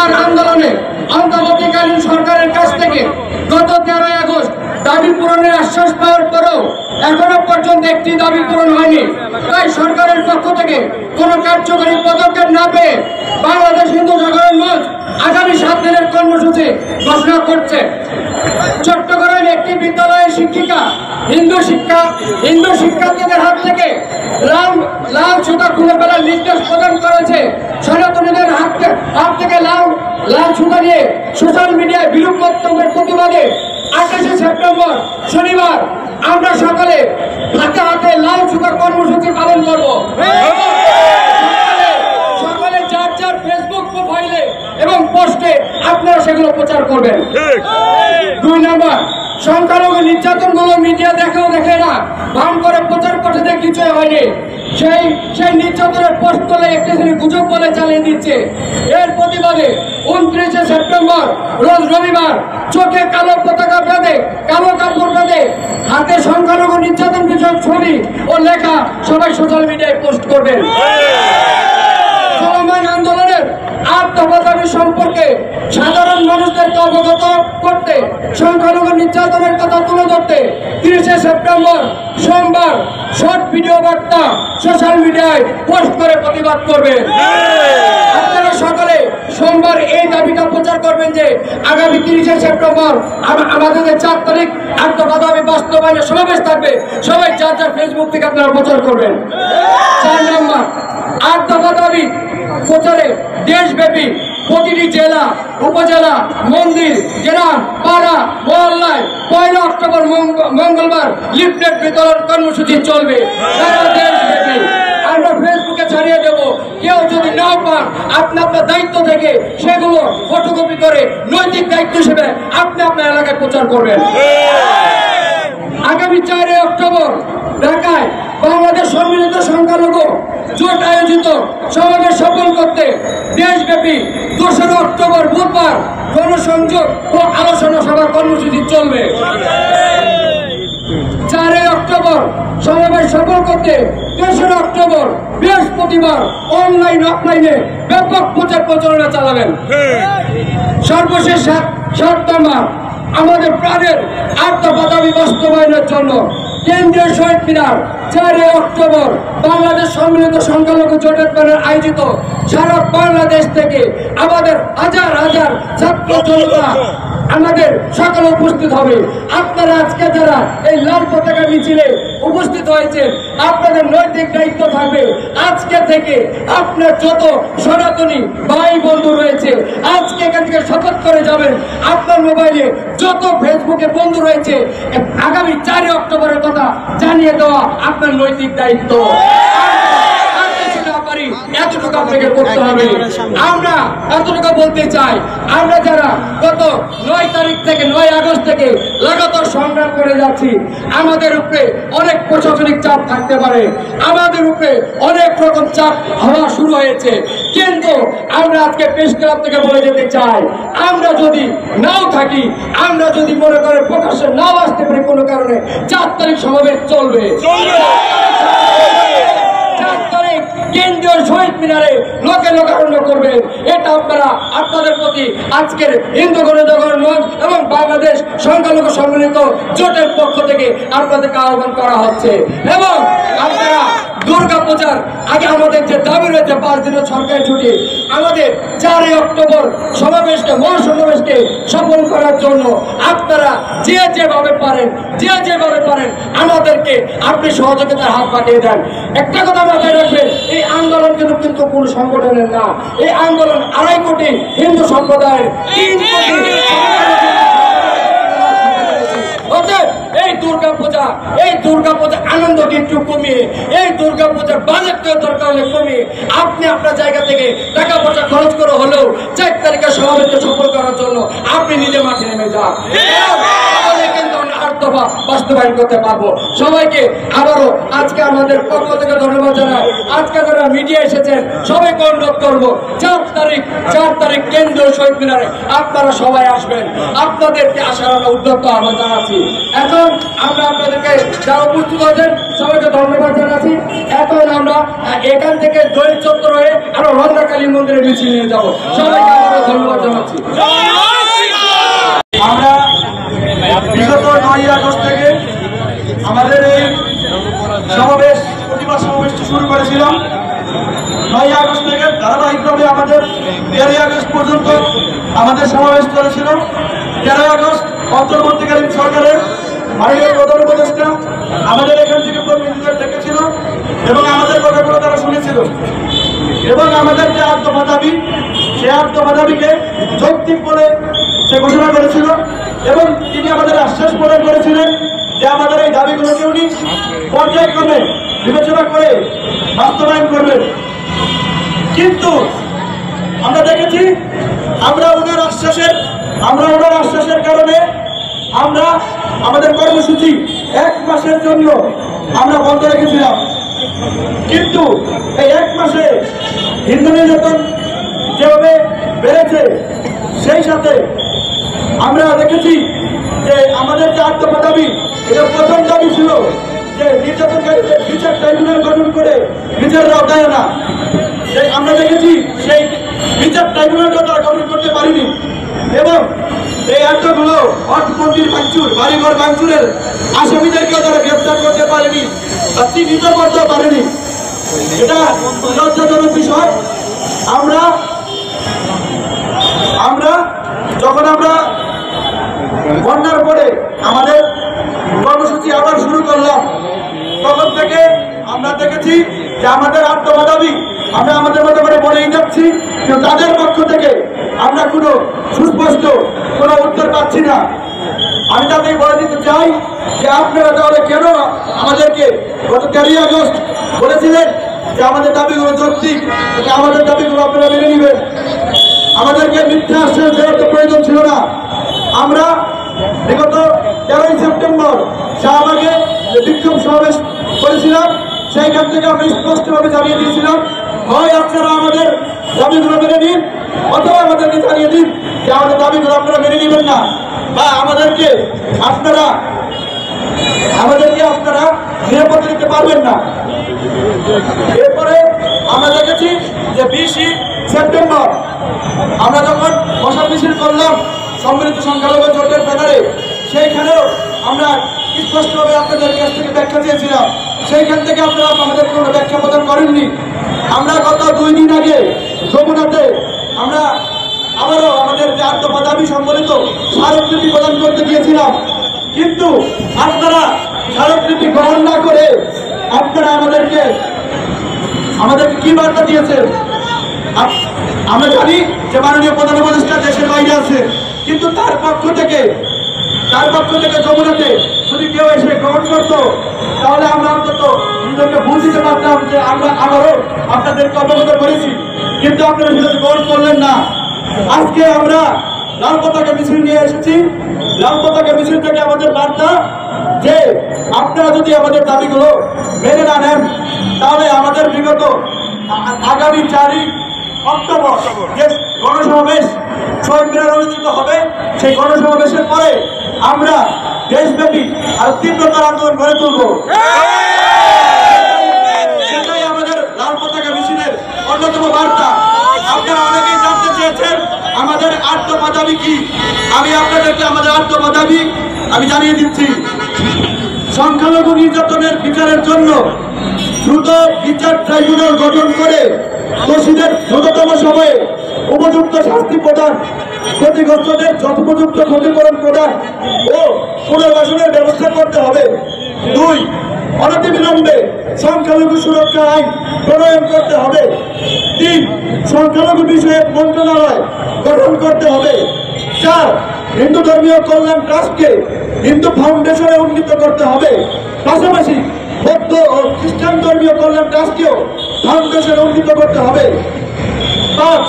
চলমান আন্দোলনে অন্তর্বর্তীকালীন সরকারের কাছ থেকে গত 13 আগস্ট দাবি পূরণের আশ্বাস পাওয়ার পরেও এখনো পর্যন্ত একটি দাবি পূরণ হয়নি। তাই সরকারের পক্ষ থেকে কোনো কার্যকরী পদক্ষেপ না পেয়ে বাংলাদেশ হিন্দু জাগরণ মঞ্চ আগামী 7 দিনের কর্মসূচি ঘোষণা করছে। চট্টগ্রামের একটি বিদ্যালয়ের শিক্ষিকা হিন্দু শিক্ষার্থীদের হাত থেকে লাল সুতা খুলে ফেলার নির্দেশ প্রদান করেছে। সনাতনীদের হাত থেকে লাল সুতা নিয়ে সোশ্যাল মিডিয়ায় বিরূপ বক্তব্যের প্রতিবাদে 28শে সেপ্টেম্বর শনিবার আমরা সকালে হাতে হাতে লাল সুতা কর্মসূচি পালন করব। সকালে যার ফেসবুক প্রোফাইলে এবং পোস্টে আপনারা সেগুলো প্রচার করবেন। 2 নম্বর, সংখ্যালঘু নির্যাতনগুলো মিডিয়া দেখে না, ভান করে প্রচার করতে কিছুই হয়নি। সেই নির্যাতনের পোস্ট করে একটি গুজব বলে চালিয়ে দিচ্ছে। এর প্রতিবাদে 29শে সেপ্টেম্বর রোজ রবিবার চোখে কালো পতাকা বেঁধে, কালো কাপড় বেঁধে, হাতে সংখ্যালঘু নির্যাতন বিষয়ক ছবি ও লেখা সবাই সোশ্যাল মিডিয়ায় পোস্ট করবেন। চলমান আন্দোলনের 8 দফা দাবি সম্পর্কে সাধারণ মানুষদেরকে অবগত করতে, সংখ্যালঘু নির্যাতনের কথা তুলে ধরতে 30শে সেপ্টেম্বর সোমবার শর্ট ভিডিও বার্তা সোশ্যাল মিডিয়ায় পোস্ট করে প্রতিবাদ করবেন। আপনারা সকালে সোমবার এই দাবিটা প্রচার করবেন যে আগামী 30শে সেপ্টেম্বর আমাদের 4 তারিখ 8 দফা দাবি বাস্তবায়নের সমাবেশ থাকবে। সবাই যার ফেসবুক থেকে আপনারা প্রচার করবেন। 4 নম্বর, 8 দফা দাবি প্রচারে দেশব্যাপী প্রতিটি জেলা, উপজেলা, মন্দির, গ্রাম, পাড়া, মহল্লায় 1 অক্টোবর মঙ্গলবার লিফলেট বিতরণ কর্মসূচি চলবে। দেশব্যাপী আমরা ফেসবুকে ছড়িয়ে দেব। কেউ যদি নাও পান, আপনার দায়িত্ব থেকে সেগুলো ফটোকপি করে নৈতিক দায়িত্ব হিসেবে আপনি আপনার এলাকায় প্রচার করবেন। আগামী 4 অক্টোবর ঢাকায় বাংলাদেশ সম্মিলিত সংখ্যালঘু জোট আয়োজিত সমাবেশ সফল করতে দেশব্যাপী 2 অক্টোবর বুধবার গণসংযোগ ও আলোচনা সভা কর্মসূচি চলবে। 4 অক্টোবর সমাবেশ সফল করতে 3 অক্টোবর বৃহস্পতিবার অনলাইন অফলাইনে ব্যাপক প্রচার প্রচারণা চালাবেন। সর্বশেষ 7 নম্বর, আমাদের প্রাণের 8 দফা দাবি বাস্তবায়নের জন্য কেন্দ্রীয় শহীদ মিনার 4 অক্টোবর বাংলাদেশ সম্মিলিত সংখ্যালঘু জোটের প্যানেল আয়োজিত সারা বাংলাদেশ থেকে আমাদের হাজার হাজার ছাত্র জনতা আমাদের সকলে উপস্থিত হবে। আপনারা আজকে যারা এই লাল পতাকা মিছিলে উপস্থিত হয়েছেন, আপনাদের নৈতিক দায়িত্ব থাকবে আজকে থেকে আপনার যত সনাতনী ভাই বন্ধু রয়েছে আজকে এখান থেকে শপথ করে যাবেন। আপনার মোবাইলে যত ফেসবুকে বন্ধু রয়েছে আগামী 4 অক্টোবরের কথা জানিয়ে দেওয়া আপনার নৈতিক দায়িত্ব। এতটুকু আপনাকে করতে হবে। আমরা এতটুকু বলতে চাই, আমরা যারা গত 9 তারিখ থেকে 9 আগস্ট থেকে লাগাতার সংগ্রাম করে যাচ্ছি, আমাদের উপরে অনেক প্রশাসনিক চাপ থাকতে পারে, আমাদের উপরে অনেক রকম চাপ হওয়া শুরু হয়েছে, কিন্তু আমরা আজকে প্রেস ক্লাব থেকে বলে যেতে চাই, আমরা যদি নাও থাকি, আমরা যদি মনে করে প্রকাশ্যে নাও আসতে পারি কোনো কারণে, 4 তারিখ সমাবেশ চলবে। কেন্দ্রীয় শহীদ মিনারে লোকে লোকারণ্য করবেন। এটা আপনারা আপনাদের প্রতি আজকের হিন্দু গণজাগরণ মঞ্চ এবং বাংলাদেশ সংখ্যালঘু সম্মিলিত জোটের পক্ষ থেকে আপনাদেরকে আহ্বান করা হচ্ছে। এবং আপনারা দুর্গা পূজার আগে আমাদের যে দাবি রয়েছে 5 দিনের সরকারি ছুটি, আমাদের 4 অক্টোবর সমাবেশকে মহাসমাবেশকে সফল করার জন্য আপনারা যেভাবে পারেন আমাদেরকে আপনি সহযোগিতার হাত পাঠিয়ে দেন। একটা কথা মাথায় রাখবেন, এই আন্দোলন কিন্তু কোন সংগঠনের না, এই আন্দোলন 2.5 কোটি হিন্দু সম্প্রদায়ের 3 কোটি। এই দুর্গা পূজা আনন্দকে একটু কমিয়ে, এই দুর্গা পূজার বাজেটকে দরকার হলে কমিয়ে আপনি আপনার জায়গা থেকে টাকা পয়সা খরচ করে হলেও 4 তারিখের সমাবেশকে সফল করার জন্য আপনি নিজে মাঠে নেমে যান। কিন্তু আর দফা বাস্তবায়ন করতে পারবো। সবাইকে আবারও আজকে আমাদের পক্ষ থেকে ধন্যবাদ জানাই। আজকে যারা মিডিয়া এসেছেন সবাইকে অনুরোধ করবো 4 তারিখ কেন্দ্রীয় শহীদ মিনারে আপনারা সবাই আসবেন। আপনাদেরকে আসার আমরা উদ্যোক্ত আমরা জানাচ্ছি। এখন আমরা আপনাদেরকে যারা উপস্থিত হয়েছেন সবাইকে ধন্যবাদ জানাচ্ছি। এখন আমরা এখান থেকে দৈল চত্বর হয়ে আমরা রঙ্গাকালী মন্দিরে মিছিল নিয়ে যাবো। সবাইকে আমরা ধন্যবাদ জানাচ্ছি। আমরা বিগত 9 আগস্ট থেকে আমাদের এই সমাবেশ প্রতিবাদ সমাবেশটি শুরু করেছিলাম। 9 আগস্ট থেকে ধারাবাহিকভাবে আমাদের 13 আগস্ট পর্যন্ত আমাদের সমাবেশ চলেছিল। 13 আগস্ট অন্তর্বর্তীকালীন সরকারের মাননীয় প্রধান উপদেষ্টা আমাদের এখান থেকে প্রতিনিধিদের ডেকেছিল এবং আমাদের কথাগুলো তারা শুনেছিল এবং আমাদের যে আত্মদফা দাবি সেই আত্মদফা দাবিকে যৌক্তিক বলে সে ঘোষণা করেছিল এবং তিনি আমাদের আশ্বাস প্রদান করেছিলেন যে আমাদের এই দাবিগুলোকে উনি পর্যায়ক্রমে বিবেচনা করে বাস্তবায়ন করবেন। কিন্তু আমরা দেখেছি আমরা ওনার আশ্বাসের কারণে আমরা আমাদের কর্মসূচি 1 মাসের জন্য আমরা বন্ধ রেখেছিলাম। কিন্তু এই 1 মাসে হিন্দু নির্যাতন যেভাবে বেড়েছে সেই সাথে আমরা দেখেছি যে আমাদের যে আত্মদফা দাবি এটা প্রথম দাবি ছিল যে নির্যাতনকারীদের বিচার ট্রাইব্যুনাল গঠন করে বিচারের আওতায় আনা। আমরা দেখেছি সেই বিচার ট্রাইব্যুনালটা তারা গঠন করতে পারেনি এবং এই এতগুলো হট মন্দির ভাঙচুর বাড়িঘর ভাঙচুরের আসামিদেরকেও তারা গ্রেফতার করতে পারেনি বা চিহ্নিত করতে পারেনি। এটা লজ্জাজনক বিষয়। যখন আমরা বন্যার পরে আমাদের কর্মসূচি আবার শুরু করলাম তখন থেকে আমরা দেখেছি যে আমাদের আত্মদফা দাবি আমরা আমাদের মতো করে বলেই যাচ্ছি, কিন্তু তাদের পক্ষ থেকে আমরা কোনো সুস্পষ্ট কোনো উত্তর পাচ্ছি না। আমি তাদের বলে দিতে চাই যে আপনারা তাহলে কেন আমাদেরকে গত 13 আগস্ট বলেছিলেন যে আমাদের দাবিগুলো যৌক্তিক, আমাদের দাবিগুলো আপনারা মেনে নেবেন। আমাদেরকে মিথ্যা আশ্বাস দেওয়ার তো প্রয়োজন ছিল না। আমরা বিগত 13 সেপ্টেম্বর শাহবাগে যে বিক্ষোভ সমাবেশ করেছিলাম সেইখান থেকে আমরা স্পষ্টভাবে জানিয়ে দিয়েছিলাম হয় আপনারা আমাদের দাবিগুলো মেনে নিন অথবা আমাদেরকে জানিয়ে দিন যে আমাদের দাবিগুলো আপনারা মেনে নেবেন না বা আমাদেরকে আপনারা নিরাপদ দিতে পারবেন না। এরপরে আমরা দেখেছি যে 20 সেপ্টেম্বর আমরা যখন মশাল মিছিল করলাম সম্মিলিত সংখ্যালঘু জোটের ব্যানারে সেইখানেও আমরা স্পষ্টভাবে আপনাদের কাছ থেকে ব্যাখ্যা চেয়েছিলাম, সেইখান থেকে আপনারা আমাদের কোনো ব্যাখ্যা প্রদান করেননি। আমরা গত 2 দিন আগে যমুনাতে আমরা আবারও আমাদের যে আত্মদফা দাবি সম্বলিত স্মারকলিপি প্রদান করতে গিয়েছিলাম, কিন্তু আপনারা স্মারকলিপি গ্রহণ না করে আপনারা আমাদেরকে কি বার্তা দিয়েছেন? আমরা জানি যে মাননীয় প্রধান উপদেষ্টা দেশের বাইরে আছে, কিন্তু তার পক্ষ থেকে যমুনাতে যদি কেউ এসে গ্রহণ করতো তাহলে আমরা অন্তত নিজেকে ভুল দিতে পারতাম যে আমরা আবারও আপনাদেরকে অবগত করেছি, কিন্তু আপনারা সেটা গ্রহণ করলেন না। আজকে আমরা লাল পতাকা মিছিল নিয়ে এসেছি। লাল পতাকা মিছিল থেকে আমাদের বার্তা যে আপনারা যদি আমাদের দাবিগুলো মেনে না নেন তাহলে আমাদের বিগত আগামী 4 অক্টোবর যে গণসমাবেশ শহীদ মিনারে অনুষ্ঠিত হবে সেই গণসমাবেশের পরে আমরা দেশব্যাপী আর তীব্রতার আন্দোলন গড়ে তুলব। সেটাই আমাদের লাল পতাকা মিছিলের অন্যতম বার্তা। আপনারা অনেকেই জানতে চেয়েছেন আমাদের আত্মদফা দাবি কি। আমি আপনাদেরকে আমাদের আত্মদফা দাবি আমি জানিয়ে দিচ্ছি। সংখ্যালঘু নির্যাতনের বিচারের জন্য দ্রুত বিচার ট্রাইব্যুনাল গঠন করে দোষীদের দ্রুততম সময়ে উপযুক্ত শাস্তি প্রদান, ক্ষতিগ্রস্তদের যথোপযুক্ত ক্ষতিপূরণ প্রদান ও পুনর্বাসনের ব্যবস্থা করতে হবে। 2, অনতিবিলম্বে সংখ্যালঘু সুরক্ষা আইন প্রণয়ন করতে হবে। 3, সংখ্যালঘু বিষয়ক মন্ত্রণালয় গঠন করতে হবে। 4, হিন্দু ধর্মীয় কল্যাণ ট্রাস্টকে হিন্দু ফাউন্ডেশনে উন্নীত করতে হবে। পাশাপাশি বৌদ্ধ ও খ্রিস্টান ধর্মীয় কল্যাণ ট্রাস্টকেও ফাউন্ডেশনে উন্নীত করতে হবে। 5,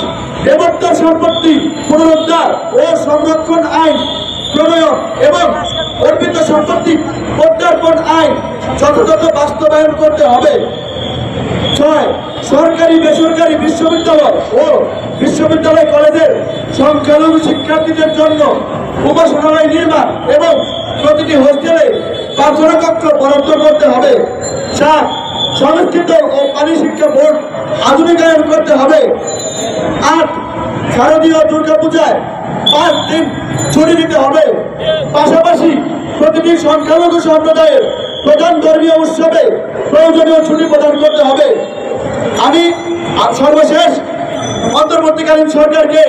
দেবোত্তর সম্পত্তি পুনরুদ্ধার ও সংরক্ষণ আইন প্রণয়ন এবং অর্পিত সম্পত্তি প্রত্যার্পণ আইন যথাযথ বাস্তবায়ন করতে হবে। 6 সরকারি বেসরকারি বিশ্ববিদ্যালয় ও বিশ্ববিদ্যালয় কলেজের সংখ্যালঘু শিক্ষার্থীদের জন্য উপাসনালয় নির্মাণ এবং প্রতিটি হোস্টেলে প্রার্থনা কক্ষ বরাদ্দ করতে হবে। 7 সংস্কৃত ও পানি শিক্ষা বোর্ড আধুনিকায়ন করতে হবে। 8 শারদীয় দুর্গাপূজায় 5 দিন ছুটি দিতে হবে। পাশাপাশি প্রতিটি সংখ্যালঘু সম্প্রদায়ের প্রধান ধর্মীয় উৎসবে প্রয়োজনীয় ছুটি প্রদান করতে হবে। আমি সর্বশেষ অন্তর্বর্তীকালীন সরকারকে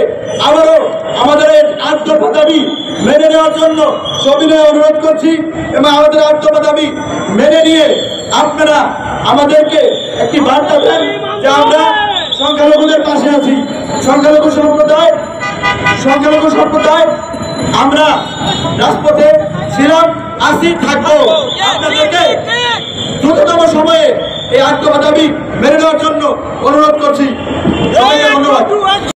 আবারও আমাদের এই 8 দফা দাবি মেনে নেওয়ার জন্য সবিনয় অনুরোধ করছি এবং আমাদের 8 দফা দাবি মেনে নিয়ে আপনারা আমাদেরকে একটি বার্তা দেন যে আমরা সংখ্যালঘুদের পাশে আছি। সংখ্যালঘু সম্প্রদায় আমরা রাজপথে ছিলাম, আছি, থাকবো। আপনাদেরকে দ্রুততম সময়ে এই 8 দফা দাবি মেনে নেওয়ার জন্য অনুরোধ করছি। ধন্যবাদ।